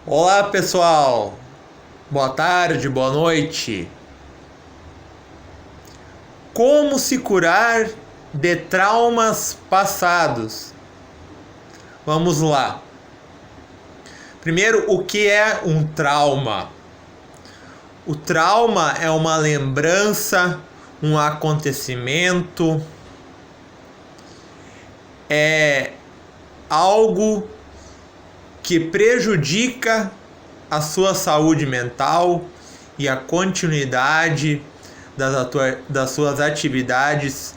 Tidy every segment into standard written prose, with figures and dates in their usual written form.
Olá pessoal, boa tarde, boa noite. Como se curar de traumas passados? Vamos lá. Primeiro, o que é um trauma? O trauma é uma lembrança, um acontecimento, é algo que prejudica a sua saúde mental e a continuidade das suas atividades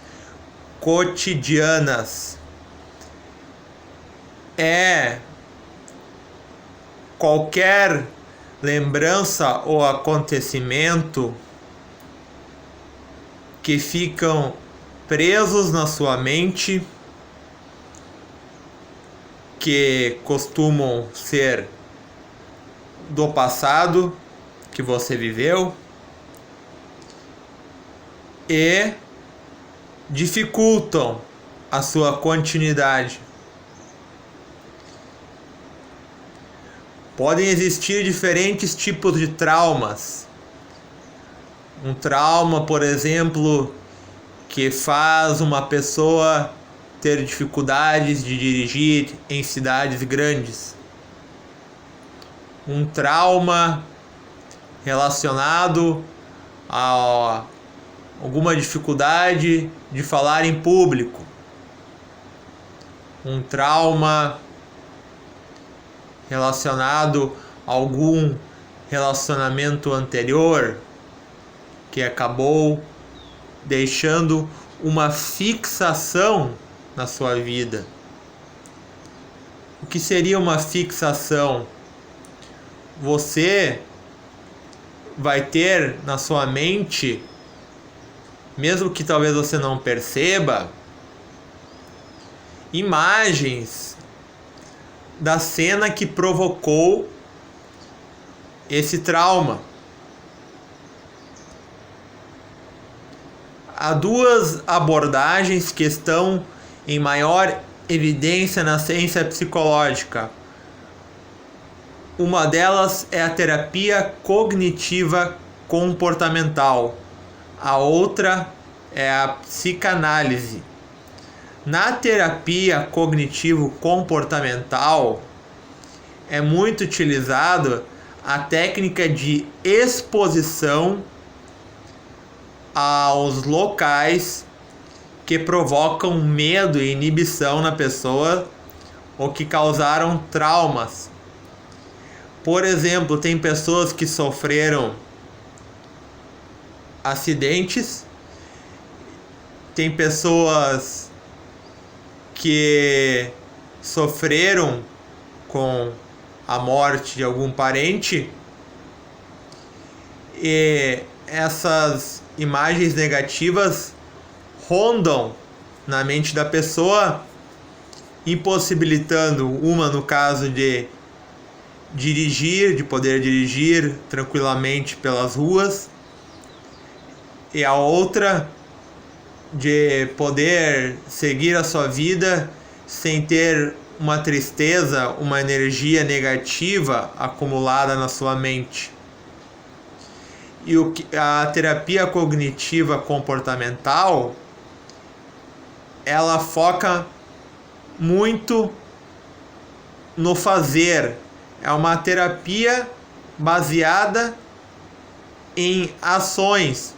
cotidianas. É qualquer lembrança ou acontecimento que ficam presos na sua mente, que costumam ser do passado que você viveu e dificultam a sua continuidade. Podem existir diferentes tipos de traumas. Um trauma, por exemplo, que faz uma pessoa ter dificuldades de dirigir em cidades grandes. Um trauma relacionado a alguma dificuldade de falar em público. Um trauma relacionado a algum relacionamento anterior que acabou deixando uma fixação na sua vida. O que seria uma fixação? Você vai ter na sua mente, mesmo que talvez você não perceba, imagens da cena que provocou esse trauma. Há duas abordagens que estão em maior evidência na ciência psicológica. Uma delas é a terapia cognitiva comportamental. A outra é a psicanálise. Na terapia cognitivo-comportamental é muito utilizado a técnica de exposição aos locais que provocam medo e inibição na pessoa ou que causaram traumas. Por exemplo, tem pessoas que sofreram acidentes, tem pessoas que sofreram com a morte de algum parente, e essas imagens negativas rondam na mente da pessoa, impossibilitando uma, no caso de poder dirigir tranquilamente pelas ruas, e a outra de poder seguir a sua vida sem ter uma tristeza, uma energia negativa acumulada na sua mente. E a terapia cognitiva comportamental, ela foca muito no fazer. É uma terapia baseada em ações.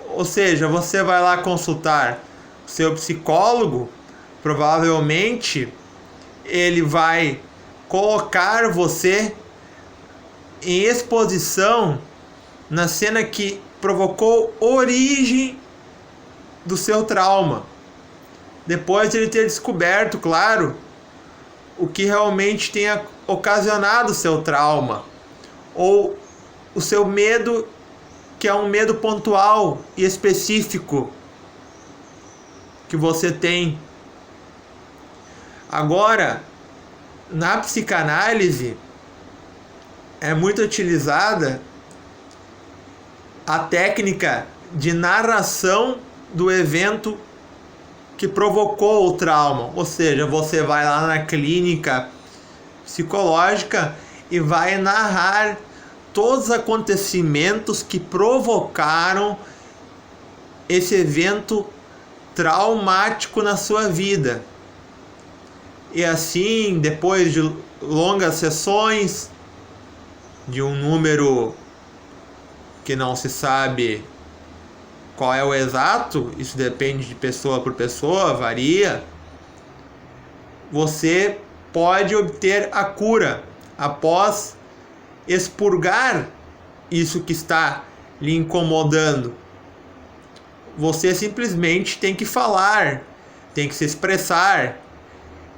Ou seja, você vai lá consultar seu psicólogo, provavelmente ele vai colocar você em exposição na cena que provocou origem do seu trauma. Depois de ele ter descoberto, claro, o que realmente tenha ocasionado o seu trauma, ou o seu medo, que é um medo pontual e específico que você tem. Agora, na psicanálise é muito utilizada a técnica de narração do evento que provocou o trauma. Ou seja, você vai lá na clínica psicológica e vai narrar todos os acontecimentos que provocaram esse evento traumático na sua vida. E assim, depois de longas sessões, de um número que não se sabe qual é o exato, isso depende de pessoa por pessoa, varia, você pode obter a cura após expurgar isso que está lhe incomodando. Você simplesmente tem que falar, tem que se expressar,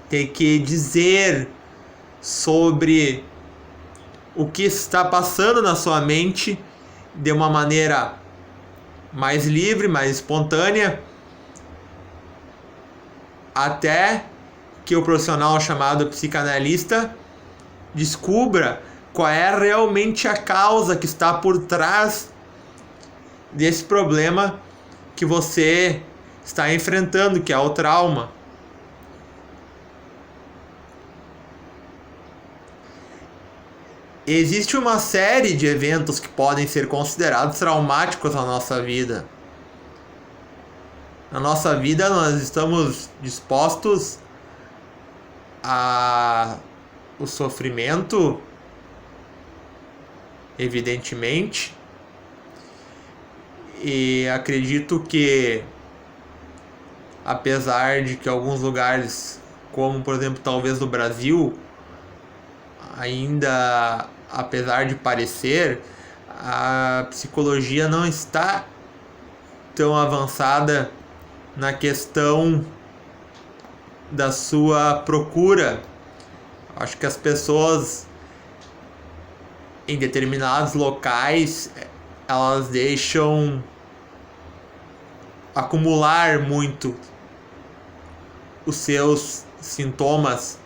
tem que dizer sobre o que está passando na sua mente de uma maneira mais livre, mais espontânea, até que o profissional chamado psicanalista descubra qual é realmente a causa que está por trás desse problema que você está enfrentando, que é o trauma. Existe uma série de eventos que podem ser considerados traumáticos na nossa vida. Na nossa vida nós estamos dispostos a o sofrimento, evidentemente, e acredito que, apesar de que alguns lugares, como por exemplo talvez no Brasil, ainda, apesar de parecer, a psicologia não está tão avançada na questão da sua procura. Acho que as pessoas em determinados locais, elas deixam acumular muito os seus sintomas,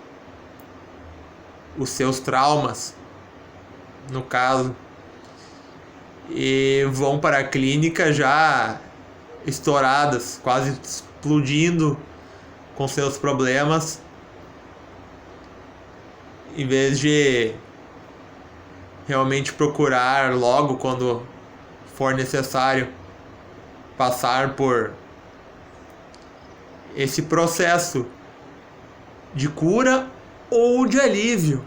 os seus traumas, no caso, e vão para a clínica já estouradas, quase explodindo com seus problemas, em vez de realmente procurar logo, quando for necessário, passar por esse processo de cura ou de alívio.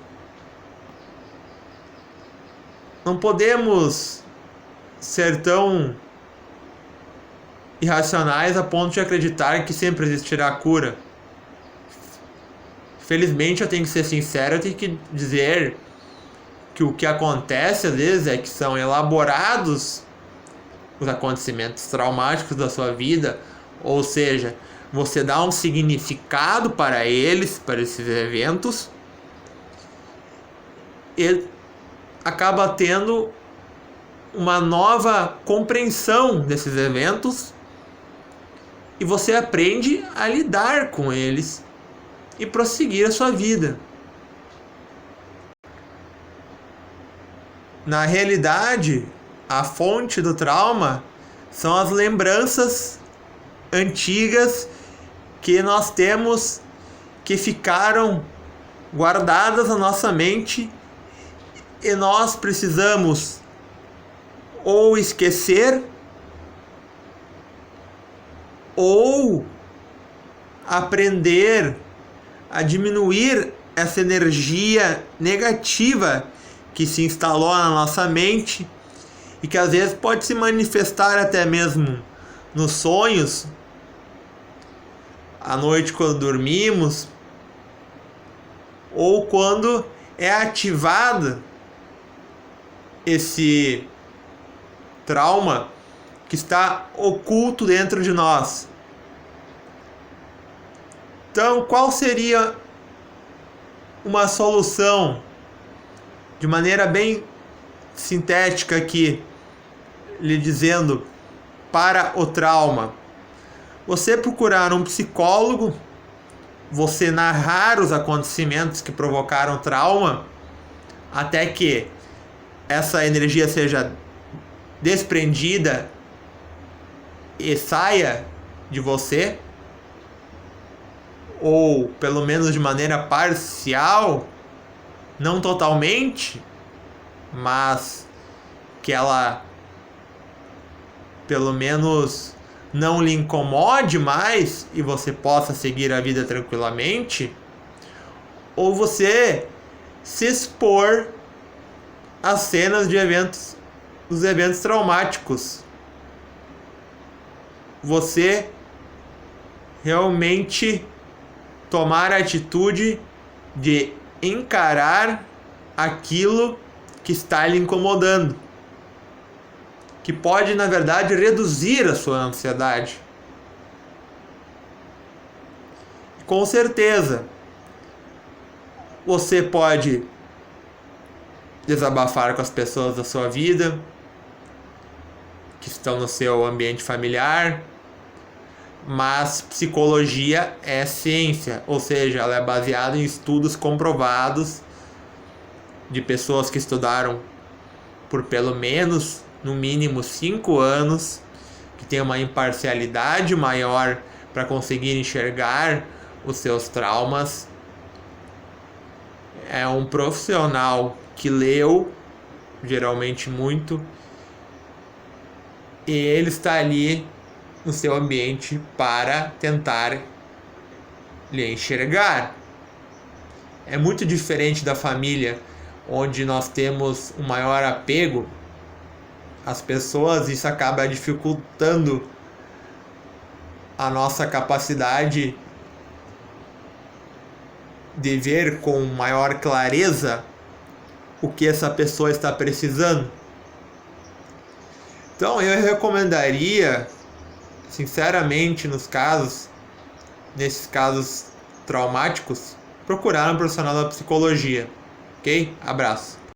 Não podemos ser tão irracionais a ponto de acreditar que sempre existirá cura. Felizmente, eu tenho que ser sincero, eu tenho que dizer que o que acontece às vezes é que são elaborados os acontecimentos traumáticos da sua vida, ou seja, você dá um significado para eles, para esses eventos, e acaba tendo uma nova compreensão desses eventos, e você aprende a lidar com eles e prosseguir a sua vida. Na realidade, a fonte do trauma são as lembranças antigas que nós temos, que ficaram guardadas na nossa mente, e nós precisamos ou esquecer ou aprender a diminuir essa energia negativa que se instalou na nossa mente e que às vezes pode se manifestar até mesmo nos sonhos, à noite quando dormimos, ou quando é ativado esse trauma que está oculto dentro de nós. Então, qual seria uma solução, de maneira bem sintética aqui, lhe dizendo, para o trauma? Você procurar um psicólogo, você narrar os acontecimentos que provocaram trauma, até que essa energia seja desprendida e saia de você, ou pelo menos de maneira parcial, não totalmente, mas que ela pelo menos não lhe incomode mais e você possa seguir a vida tranquilamente, ou você se expor às cenas de eventos, dos eventos traumáticos. Você realmente tomar a atitude de encarar aquilo que está lhe incomodando, que pode, na verdade, reduzir a sua ansiedade. Com certeza, você pode desabafar com as pessoas da sua vida, que estão no seu ambiente familiar, mas psicologia é ciência, ou seja, ela é baseada em estudos comprovados de pessoas que estudaram por pelo menos, no mínimo, 5 anos, que tem uma imparcialidade maior para conseguir enxergar os seus traumas. É um profissional que leu, geralmente muito, e ele está ali no seu ambiente para tentar lhe enxergar. É muito diferente da família, onde nós temos um maior apego às pessoas, isso acaba dificultando a nossa capacidade de ver com maior clareza o que essa pessoa está precisando. Então eu recomendaria, sinceramente, nesses casos traumáticos, procurar um profissional da psicologia. Ok? Abraço.